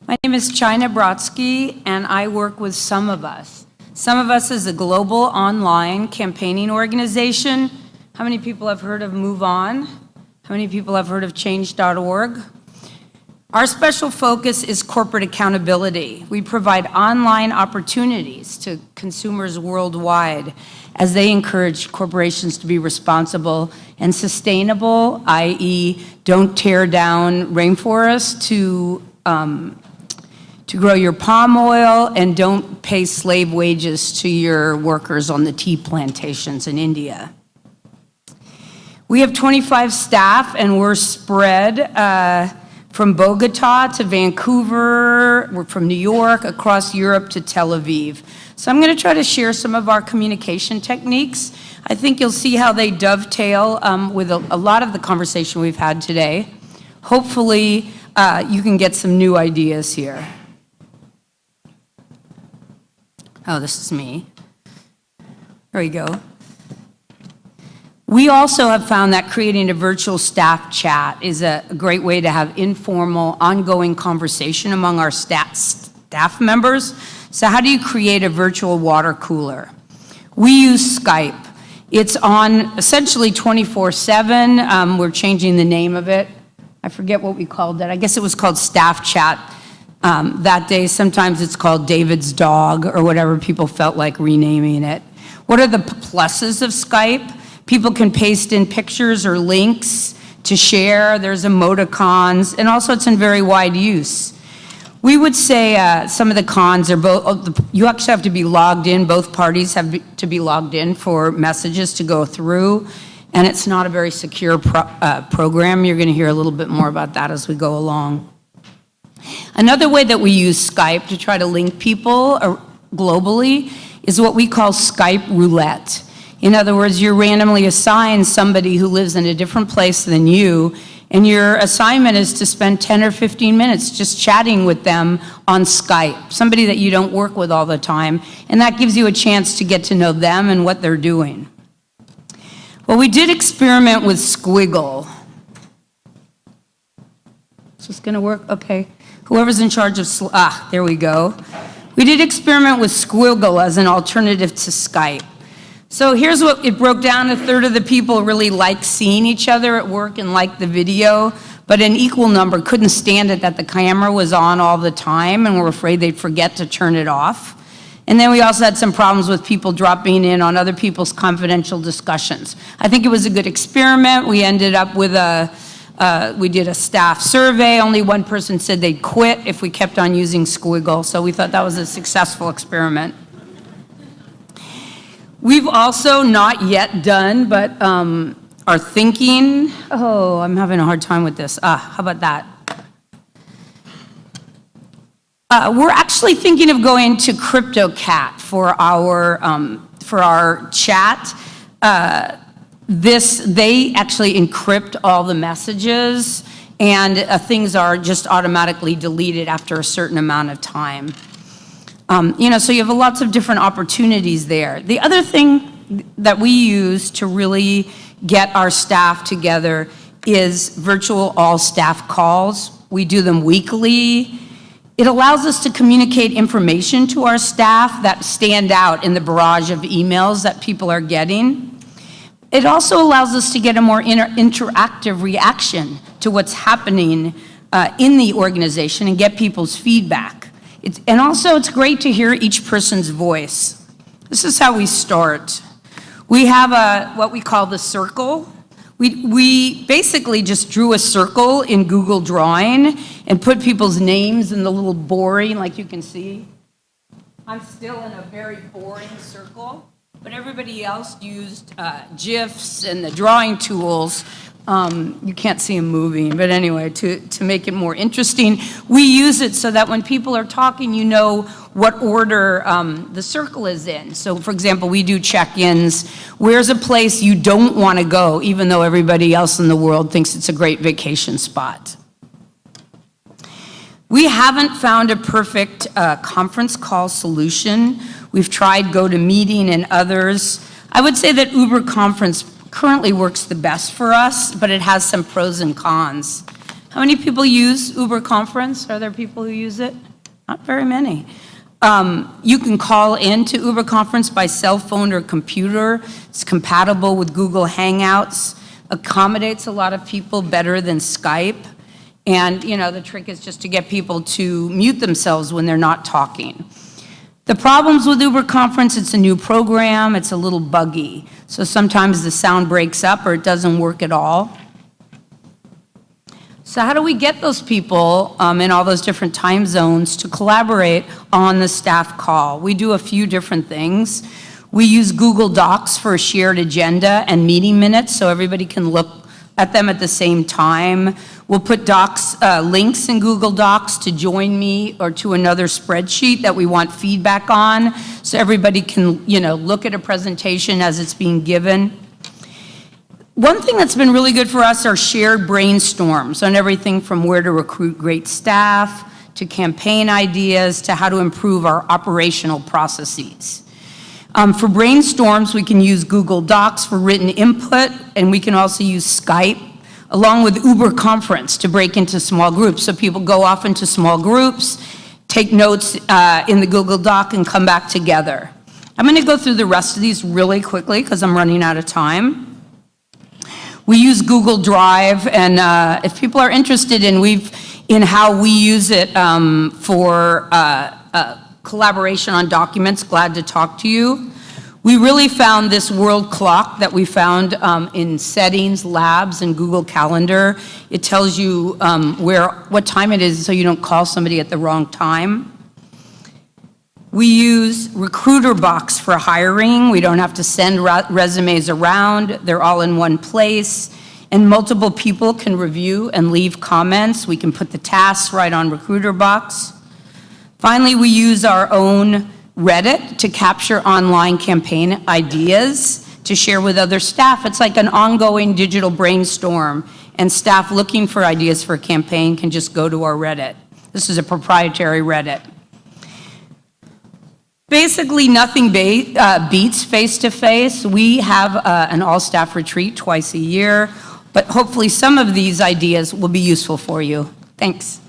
My name is China Brotsky, and I work with Some of Us. Some of Us is a global online campaigning organization. How many people have heard of Move On? How many people have heard of Change.org? Our special focus is corporate accountability. We provide online opportunities to consumers worldwide as they encourage corporations to be responsible and sustainable, i.e., don't tear down rainforests to grow your palm oil, and don't pay slave wages to your workers on the tea plantations in India. We have 25 staff, and we're spread from Bogota to Vancouver, we're from New York, across Europe to Tel Aviv. So I'm going to try to share some of our communication techniques. I think you'll see how they dovetail with a lot of the conversation we've had today. Hopefully, you can get some new ideas here. Oh, this is me. There we go. We also have found that creating a virtual staff chat is a great way to have informal, ongoing conversation among our staff members. So how do you create a virtual water cooler? We use Skype. It's on essentially 24/7. We're changing the name of it. I forget what we called it. I guess it was called Staff Chat that day. Sometimes it's called David's Dog or whatever people felt like renaming it. What are the pluses of Skype? People can paste in pictures or links to share. There's emoticons, and also it's in very wide use. We would say some of the cons are both, you actually have to be logged in. Both parties have to be logged in for messages to go through, and it's not a very secure program. You're going to hear a little bit more about that as we go along. Another way that we use Skype to try to link people globally is what we call Skype Roulette. In other words, you're randomly assigned somebody who lives in a different place than you, and your assignment is to spend 10 or 15 minutes just chatting with them on Skype, somebody that you don't work with all the time, and that gives you a chance to get to know them and what they're doing. Well, we did experiment with Squiggle. Is this gonna work? Okay. Whoever's in charge of, there we go. We did experiment with Squiggle as an alternative to Skype. So here's what it broke down. A third of the people really like seeing each other at work and like the video, but an equal number couldn't stand it that the camera was on all the time and were afraid they'd forget to turn it off. And then we also had some problems with people dropping in on other people's confidential discussions. I think it was a good experiment. We ended up with we did a staff survey. Only one person said they'd quit if we kept on using Squiggle, so we thought that was a successful experiment. We've also not yet done, but are thinking, oh, I'm having a hard time with this. How about that? We're actually thinking of going to CryptoCat for our chat. They actually encrypt all the messages, and things are just automatically deleted after a certain amount of time. So you have lots of different opportunities there. The other thing that we use to really get our staff together is virtual all-staff calls. We do them weekly. It allows us to communicate information to our staff that stand out in the barrage of emails that people are getting. It also allows us to get a more interactive reaction to what's happening in the organization and get people's feedback. And also, it's great to hear each person's voice. This is how we start. We have what we call the circle. We basically just drew a circle in Google Drawing and put people's names in the little boring, like you can see. I'm still in a very boring circle, but everybody else used GIFs and the drawing tools. You can't see them moving, but anyway, to make it more interesting, we use it so that when people are talking, you know what order the circle is in. So for example, we do check-ins. Where's a place you don't want to go, even though everybody else in the world thinks it's a great vacation spot? We haven't found a perfect conference call solution. We've tried GoToMeeting and others. I would say that Uber Conference currently works the best for us, but it has some pros and cons. How How many people use Uber Conference? Are there people who use it? Not very many. You can call into Uber Conference by cell phone or computer. It's compatible with Google Hangouts, accommodates a lot of people better than Skype. And, the trick is just to get people to mute themselves when they're not talking. The problems with Uber Conference, it's a new program, it's a little buggy. So sometimes the sound breaks up or it doesn't work at all. So how do we get those people in all those different time zones to collaborate on the staff call? We do a few different things. We use Google Docs for a shared agenda and meeting minutes so everybody can look at them at the same time. We'll put links in Google Docs to join me or to another spreadsheet that we want feedback on so everybody can, look at a presentation as it's being given. One thing that's been really good for us are shared brainstorms on everything from where to recruit great staff, to campaign ideas, to how to improve our operational processes. For brainstorms, we can use Google Docs for written input, and we can also use Skype, along with Uber Conference to break into small groups. So people go off into small groups, take notes in the Google Doc, and come back together. I'm going to go through the rest of these really quickly because I'm running out of time. We use Google Drive, and if people are interested in how we use it for collaboration on documents, glad to talk to you. We really found this world clock that we found in settings, labs, and Google Calendar. It tells you what time it is so you don't call somebody at the wrong time. We use Recruiterbox for hiring. We don't have to send resumes around. They're all in one place. And multiple people can review and leave comments. We can put the tasks right on Recruiterbox. Finally, we use our own Reddit to capture online campaign ideas to share with other staff. It's like an ongoing digital brainstorm, and staff looking for ideas for a campaign can just go to our Reddit. This is a proprietary Reddit. Basically, nothing beats face-to-face. We have an all-staff retreat twice a year, but hopefully some of these ideas will be useful for you. Thanks.